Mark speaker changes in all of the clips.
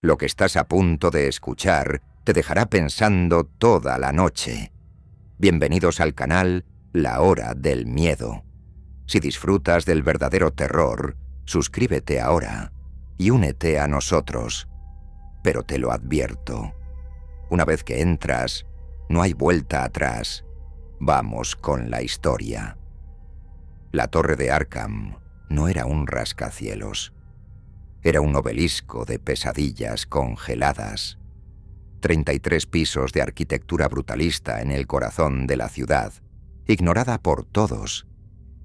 Speaker 1: Lo que estás a punto de escuchar te dejará pensando toda la noche. Bienvenidos al canal La Hora del Miedo. Si disfrutas del verdadero terror, suscríbete ahora y únete a nosotros. Pero te lo advierto, una vez que entras, no hay vuelta atrás. Vamos con la historia. La Torre de Arkham no era un rascacielos. Era un obelisco de pesadillas congeladas. 33 pisos de arquitectura brutalista en el corazón de la ciudad, ignorada por todos,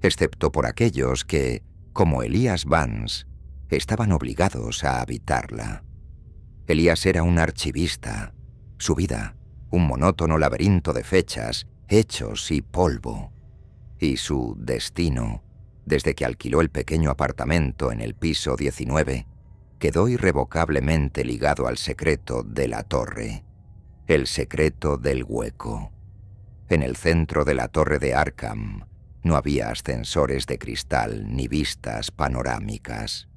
Speaker 1: excepto por aquellos que, como Elias Vance, estaban obligados a habitarla. Elias era un archivista, su vida, un monótono laberinto de fechas, hechos y polvo. Y su destino, desde que alquiló el pequeño apartamento en el piso 19, quedó irrevocablemente ligado al secreto de la torre, el secreto del hueco. En el centro de la Torre de Arkham no había ascensores de cristal ni vistas panorámicas.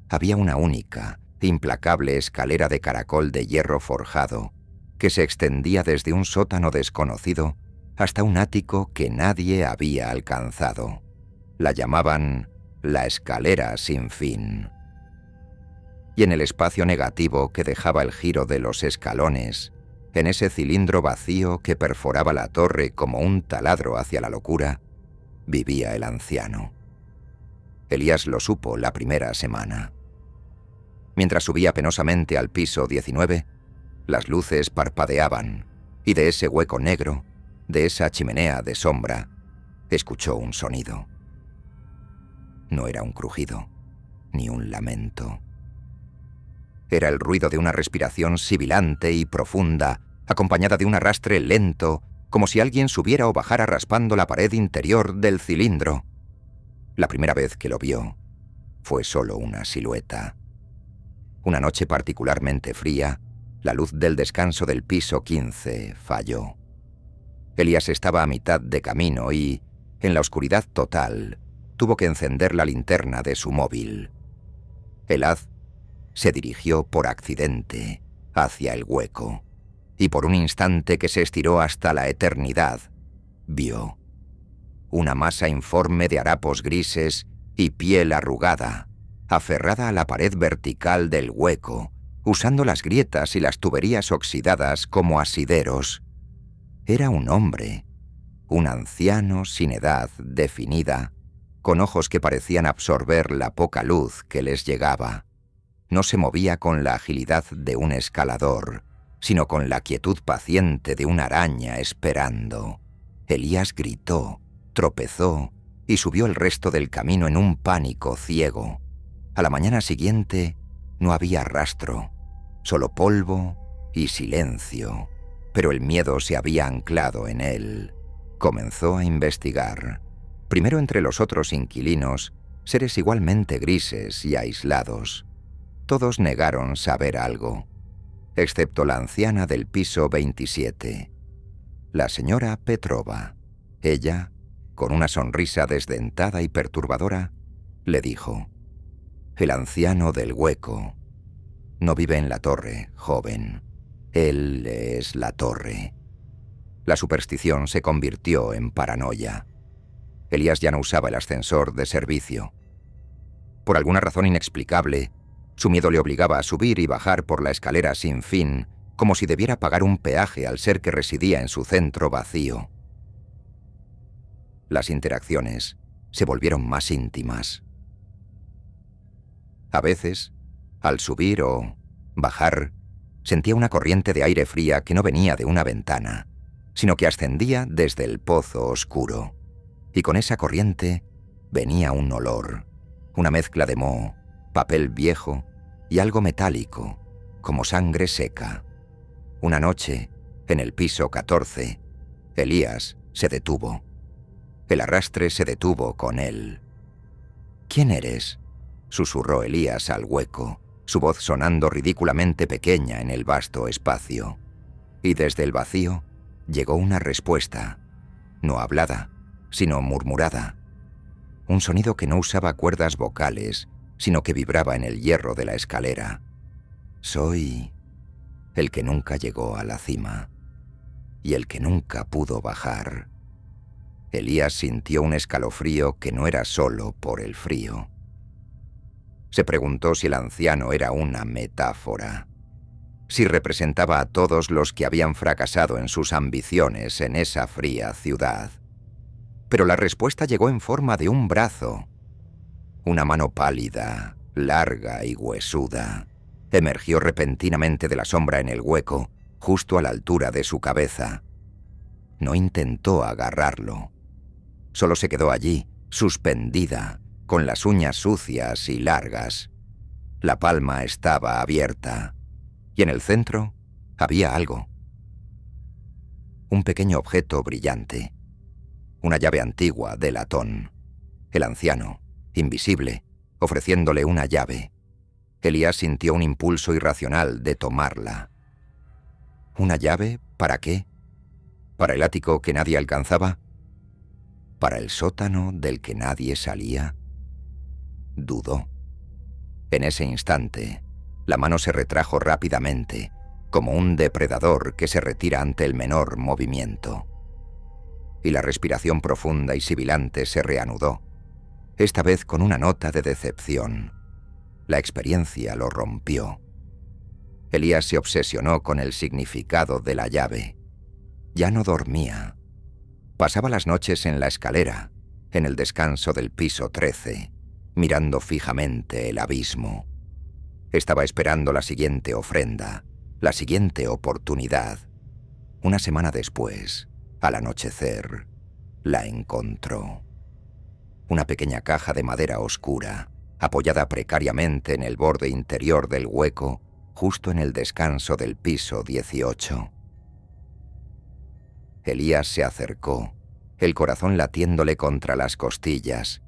Speaker 1: Había una única, implacable escalera de caracol de hierro forjado que se extendía desde un sótano desconocido hasta un ático que nadie había alcanzado. La llamaban la escalera sin fin. Y en el espacio negativo que dejaba el giro de los escalones, en ese cilindro vacío que perforaba la torre como un taladro hacia la locura, vivía el anciano. Elias lo supo la primera semana. Mientras subía penosamente al piso 19, las luces parpadeaban, y de ese hueco negro, de esa chimenea de sombra, escuchó un sonido. No era un crujido, ni un lamento. Era el ruido de una respiración sibilante y profunda, acompañada de un arrastre lento, como si alguien subiera o bajara raspando la pared interior del cilindro. La primera vez que lo vio, fue solo una silueta. Una noche particularmente fría, la luz del descanso del piso 15 falló. Elias estaba a mitad de camino y, en la oscuridad total, tuvo que encender la linterna de su móvil. El haz se dirigió por accidente hacia el hueco, y por un instante que se estiró hasta la eternidad, vio una masa informe de harapos grises y piel arrugada, aferrada a la pared vertical del hueco, usando las grietas y las tuberías oxidadas como asideros. Era un hombre, un anciano sin edad definida, con ojos que parecían absorber la poca luz que les llegaba. No se movía con la agilidad de un escalador, sino con la quietud paciente de una araña esperando. Elias gritó, tropezó y subió el resto del camino en un pánico ciego. A la mañana siguiente no había rastro, solo polvo y silencio, pero el miedo se había anclado en él. Comenzó a investigar, primero entre los otros inquilinos, seres igualmente grises y aislados. Todos negaron saber algo, excepto la anciana del piso 27, la señora Petrova. Ella, con una sonrisa desdentada y perturbadora, le dijo: «El anciano del hueco no vive en la torre, joven. Él es la torre». La superstición se convirtió en paranoia. Elias ya no usaba el ascensor de servicio. Por alguna razón inexplicable, su miedo le obligaba a subir y bajar por la escalera sin fin, como si debiera pagar un peaje al ser que residía en su centro vacío. Las interacciones se volvieron más íntimas. A veces, al subir o bajar, sentía una corriente de aire fría que no venía de una ventana, sino que ascendía desde el pozo oscuro. Y con esa corriente venía un olor, una mezcla de moho, papel viejo y algo metálico, como sangre seca. Una noche, en el piso 14, Elias se detuvo. El arrastre se detuvo con él. «¿Quién eres?», susurró Elias al hueco, su voz sonando ridículamente pequeña en el vasto espacio. Y desde el vacío llegó una respuesta, no hablada, sino murmurada. Un sonido que no usaba cuerdas vocales, sino que vibraba en el hierro de la escalera. Soy el que nunca llegó a la cima y el que nunca pudo bajar. Elías sintió un escalofrío que no era solo por el frío. Se preguntó si el anciano era una metáfora, si representaba a todos los que habían fracasado en sus ambiciones en esa fría ciudad. Pero la respuesta llegó en forma de un brazo. Una mano pálida, larga y huesuda, emergió repentinamente de la sombra en el hueco, justo a la altura de su cabeza. No intentó agarrarlo. Solo se quedó allí, suspendida, con las uñas sucias y largas. La palma estaba abierta, y en el centro había algo. Un pequeño objeto brillante. Una llave antigua de latón. El anciano, invisible, ofreciéndole una llave. Elías sintió un impulso irracional de tomarla. ¿Una llave? ¿Para qué? ¿Para el ático que nadie alcanzaba? ¿Para el sótano del que nadie salía? Dudó. En ese instante, la mano se retrajo rápidamente, como un depredador que se retira ante el menor movimiento. Y la respiración profunda y sibilante se reanudó, esta vez con una nota de decepción. La experiencia lo rompió. Elías se obsesionó con el significado de la llave. Ya no dormía. Pasaba las noches en la escalera, en el descanso del piso 13, mirando fijamente el abismo. Estaba esperando la siguiente ofrenda, la siguiente oportunidad. Una semana después, al anochecer, la encontró. Una pequeña caja de madera oscura, apoyada precariamente en el borde interior del hueco, justo en el descanso del piso 18. Elías se acercó, el corazón latiéndole contra las costillas.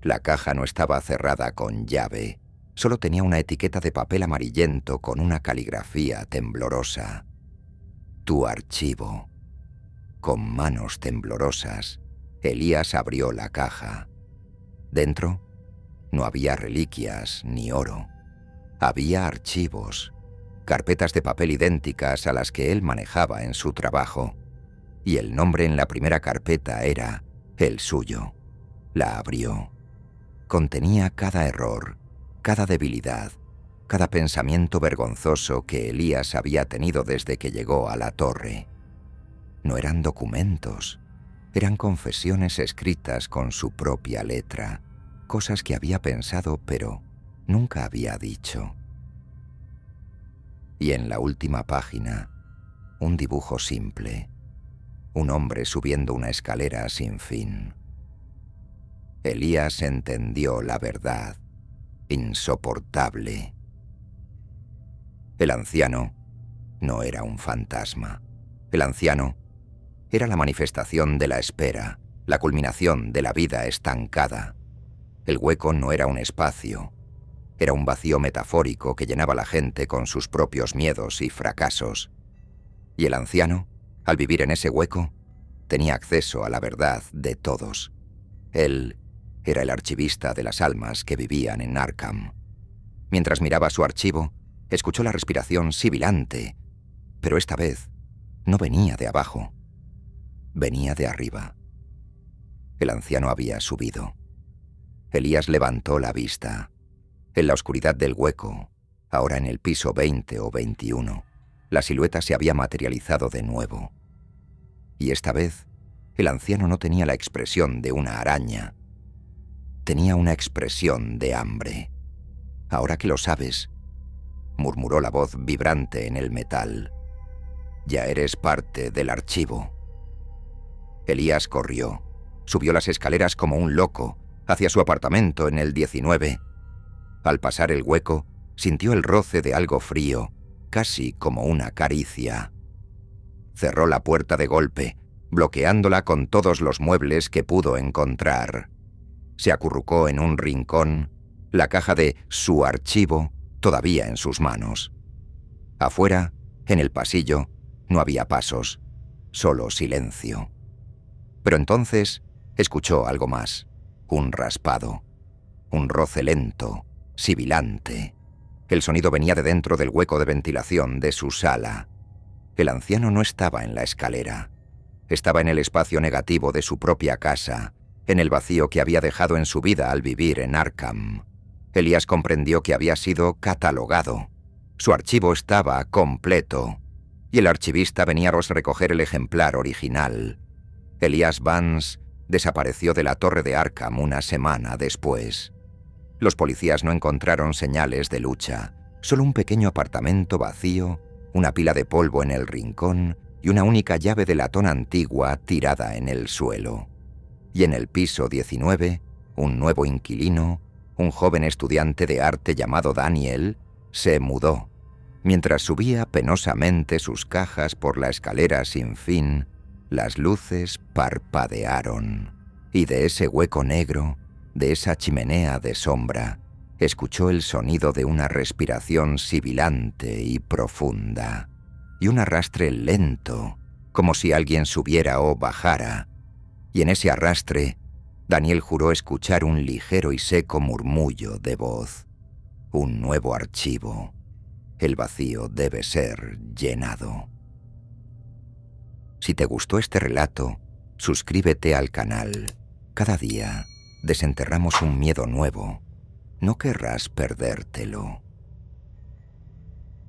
Speaker 1: La caja no estaba cerrada con llave, solo tenía una etiqueta de papel amarillento con una caligrafía temblorosa. Tu archivo. Con manos temblorosas, Elías abrió la caja. Dentro no había reliquias ni oro. Había archivos, carpetas de papel idénticas a las que él manejaba en su trabajo. Y el nombre en la primera carpeta era el suyo. La abrió. Contenía cada error, cada debilidad, cada pensamiento vergonzoso que Elías había tenido desde que llegó a la torre. No eran documentos, eran confesiones escritas con su propia letra, cosas que había pensado pero nunca había dicho. Y en la última página, un dibujo simple, un hombre subiendo una escalera sin fin. Elías entendió la verdad, insoportable. El anciano no era un fantasma. El anciano era la manifestación de la espera, la culminación de la vida estancada. El hueco no era un espacio, era un vacío metafórico que llenaba a la gente con sus propios miedos y fracasos. Y el anciano, al vivir en ese hueco, tenía acceso a la verdad de todos. Él era el archivista de las almas que vivían en Arkham. Mientras miraba su archivo, escuchó la respiración sibilante, pero esta vez no venía de abajo, venía de arriba. El anciano había subido. Elías levantó la vista. En la oscuridad del hueco, ahora en el piso 20 o 21, la silueta se había materializado de nuevo. Y esta vez, el anciano no tenía la expresión de una araña. Tenía una expresión de hambre. Ahora que lo sabes, murmuró la voz vibrante en el metal. Ya eres parte del archivo. Elías corrió, subió las escaleras como un loco, hacia su apartamento en el 19. Al pasar el hueco, sintió el roce de algo frío, casi como una caricia. Cerró la puerta de golpe, bloqueándola con todos los muebles que pudo encontrar. Se acurrucó en un rincón, la caja de su archivo todavía en sus manos. Afuera, en el pasillo, no había pasos, solo silencio. Pero entonces escuchó algo más, un raspado, un roce lento, sibilante. El sonido venía de dentro del hueco de ventilación de su sala. El anciano no estaba en la escalera. Estaba en el espacio negativo de su propia casa, en el vacío que había dejado en su vida al vivir en Arkham. Elías comprendió que había sido catalogado. Su archivo estaba completo, y el archivista venía a recoger el ejemplar original. Elías Vance desapareció de la torre de Arkham una semana después. Los policías no encontraron señales de lucha, solo un pequeño apartamento vacío, una pila de polvo en el rincón y una única llave de latón antigua tirada en el suelo. Y en el piso 19, un nuevo inquilino, un joven estudiante de arte llamado Daniel, se mudó. Mientras subía penosamente sus cajas por la escalera sin fin, las luces parpadearon, y de ese hueco negro, de esa chimenea de sombra, escuchó el sonido de una respiración sibilante y profunda, y un arrastre lento, como si alguien subiera o bajara, y en ese arrastre, Daniel juró escuchar un ligero y seco murmullo de voz. Un nuevo archivo. El vacío debe ser llenado. Si te gustó este relato, suscríbete al canal. Cada día desenterramos un miedo nuevo. No querrás perdértelo.